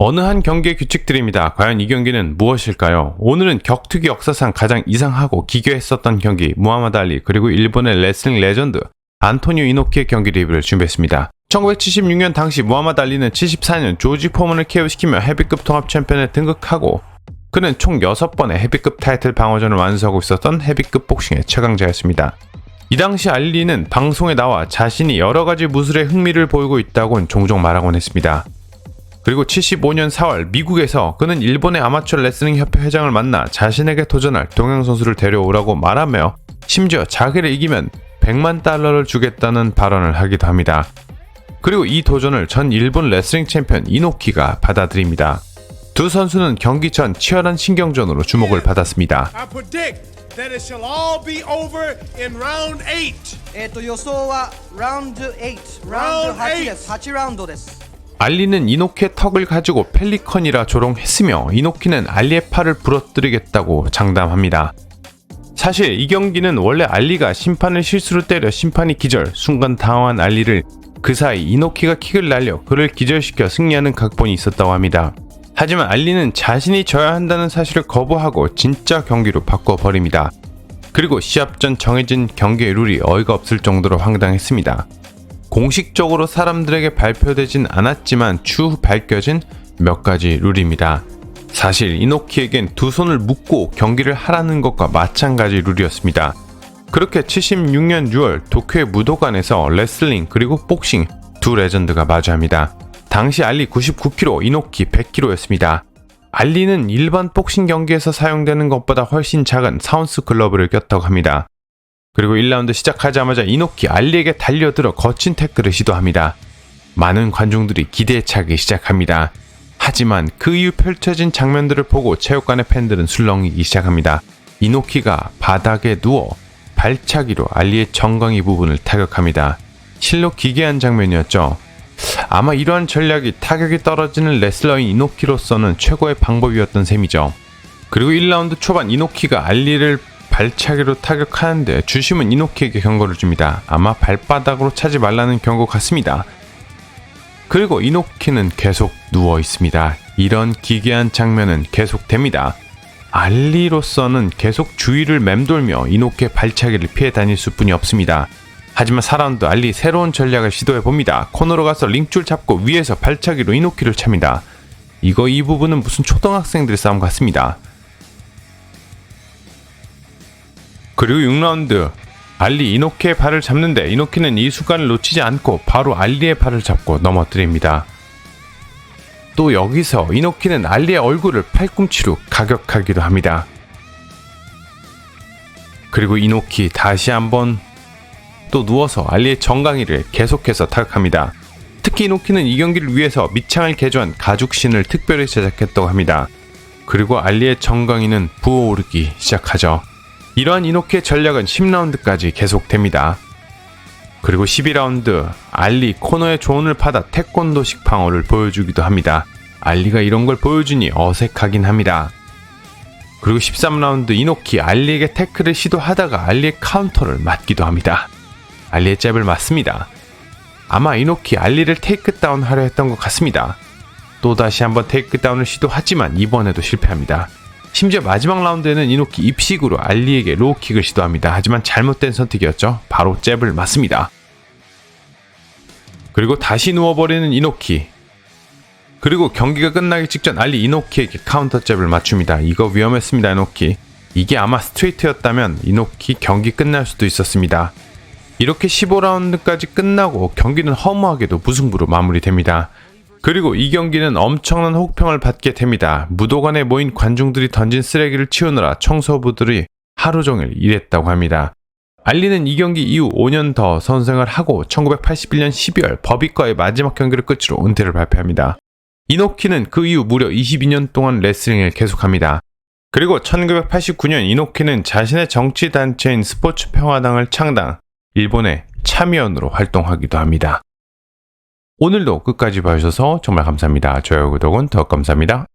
어느 한 경기의 규칙들입니다. 과연 이 경기는 무엇일까요? 오늘은 격투기 역사상 가장 이상하고 기괴했었던 경기 무하마드 알리 그리고 일본의 레슬링 레전드 안토니오 이노키의 경기 리뷰를 준비했습니다. 1976년 당시 무하마드 알리는 74년 조지 포먼을 KO시키며 헤비급 통합 챔피언에 등극하고 그는 총 6번의 헤비급 타이틀 방어전을 완수하고 있었던 헤비급 복싱의 최강자였습니다. 이 당시 알리는 방송에 나와 자신이 여러가지 무술에 흥미를 보이고 있다고는 종종 말하곤 했습니다. 그리고 75년 4월 미국에서 그는 일본의 아마추어 레슬링 협회 회장을 만나 자신에게 도전할 동양 선수를 데려오라고 말하며 심지어 자기를 이기면 100만 달러를 주겠다는 발언을 하기도 합니다. 그리고 이 도전을 전 일본 레슬링 챔피언 이노키가 받아들입니다. 두 선수는 경기 전 치열한 신경전으로 주목을 받았습니다. That it shall all be over in round 8. 予想はラウンド8、ラウンド8です。8ラウンドです。 알리는 이노키의 턱을 가지고 펠리컨이라 조롱했으며 이노키는 알리의 팔을 부러뜨리겠다고 장담합니다. 사실 이 경기는 원래 알리가 심판을 실수로 때려 심판이 기절, 순간 당황한 알리를 그 사이 이노키가 킥을 날려 그를 기절시켜 승리하는 각본이 있었다고 합니다. 하지만 알리는 자신이 져야 한다는 사실을 거부하고 진짜 경기로 바꿔버립니다. 그리고 시합 전 정해진 경기의 룰이 어이가 없을 정도로 황당했습니다. 공식적으로 사람들에게 발표되진 않았지만 추후 밝혀진 몇 가지 룰입니다. 사실 이노키에겐 두 손을 묶고 경기를 하라는 것과 마찬가지 룰이었습니다. 그렇게 76년 6월 도쿄의 무도관에서 레슬링 그리고 복싱 두 레전드가 마주합니다. 당시 알리 99kg, 이노키 100kg였습니다. 알리는 일반 복싱 경기에서 사용되는 것보다 훨씬 작은 사운스 글러브를 꼈다고 합니다. 그리고 1라운드 시작하자마자 이노키 알리에게 달려들어 거친 태클을 시도합니다. 많은 관중들이 기대에 차기 시작합니다. 하지만 그 이후 펼쳐진 장면들을 보고 체육관의 팬들은 술렁이기 시작합니다. 이노키가 바닥에 누워 발차기로 알리의 정강이 부분을 타격합니다. 실로 기괴한 장면이었죠. 아마 이러한 전략이 타격이 떨어지는 레슬러인 이노키로서는 최고의 방법이었던 셈이죠. 그리고 1라운드 초반 이노키가 알리를 발차기로 타격하는데 주심은 이노키에게 경고를 줍니다. 아마 발바닥으로 차지 말라는 경고 같습니다. 그리고 이노키는 계속 누워 있습니다. 이런 기괴한 장면은 계속됩니다. 알리로서는 계속 주위를 맴돌며 이노키의 발차기를 피해 다닐 수뿐이 없습니다. 하지만 4라운드 알리 새로운 전략을 시도해봅니다. 코너로 가서 링줄 잡고 위에서 발차기로 이노키를 찹니다. 이 부분은 무슨 초등학생들 싸움 같습니다. 그리고 6라운드 알리 이노키의 발을 잡는데 이노키는 이 순간을 놓치지 않고 바로 알리의 발을 잡고 넘어뜨립니다. 또 여기서 이노키는 알리의 얼굴을 팔꿈치로 가격하기도 합니다. 그리고 이노키 다시 한번 또 누워서 알리의 정강이를 계속해서 타격합니다. 특히 이노키는 이 경기를 위해서 밑창을 개조한 가죽신을 특별히 제작했다고 합니다. 그리고 알리의 정강이는 부어오르기 시작하죠. 이러한 이노키의 전략은 10라운드까지 계속됩니다. 그리고 12라운드 알리 코너의 조언을 받아 태권도식 방어를 보여주기도 합니다. 알리가 이런 걸 보여주니 어색하긴 합니다. 그리고 13라운드 이노키 알리에게 태클을 시도하다가 알리의 카운터를 맞기도 합니다. 알리의 잽을 맞습니다. 아마 이노키 알리를 테이크다운 하려 했던 것 같습니다. 또다시 한번 테이크다운을 시도하지만 이번에도 실패합니다. 심지어 마지막 라운드에는 이노키 입식으로 알리에게 로우킥을 시도합니다. 하지만 잘못된 선택이었죠. 바로 잽을 맞습니다. 그리고 다시 누워버리는 이노키. 그리고 경기가 끝나기 직전 알리 이노키에게 카운터 잽을 맞춥니다. 이거 위험했습니다. 이노키. 이게 아마 스트레이트였다면 이노키 경기 끝날 수도 있었습니다. 이렇게 15라운드까지 끝나고 경기는 허무하게도 무승부로 마무리됩니다. 그리고 이 경기는 엄청난 호평을 받게 됩니다. 무도관에 모인 관중들이 던진 쓰레기를 치우느라 청소부들이 하루 종일 일했다고 합니다. 알리는 이 경기 이후 5년 더 선생을 하고 1981년 12월 버비과의 마지막 경기를 끝으로 은퇴를 발표합니다. 이노키는 그 이후 무려 22년 동안 레슬링을 계속합니다. 그리고 1989년 이노키는 자신의 정치단체인 스포츠평화당을 창당, 일본의 참의원으로 활동하기도 합니다. 오늘도 끝까지 봐주셔서 정말 감사합니다. 좋아요, 구독은 더 감사합니다.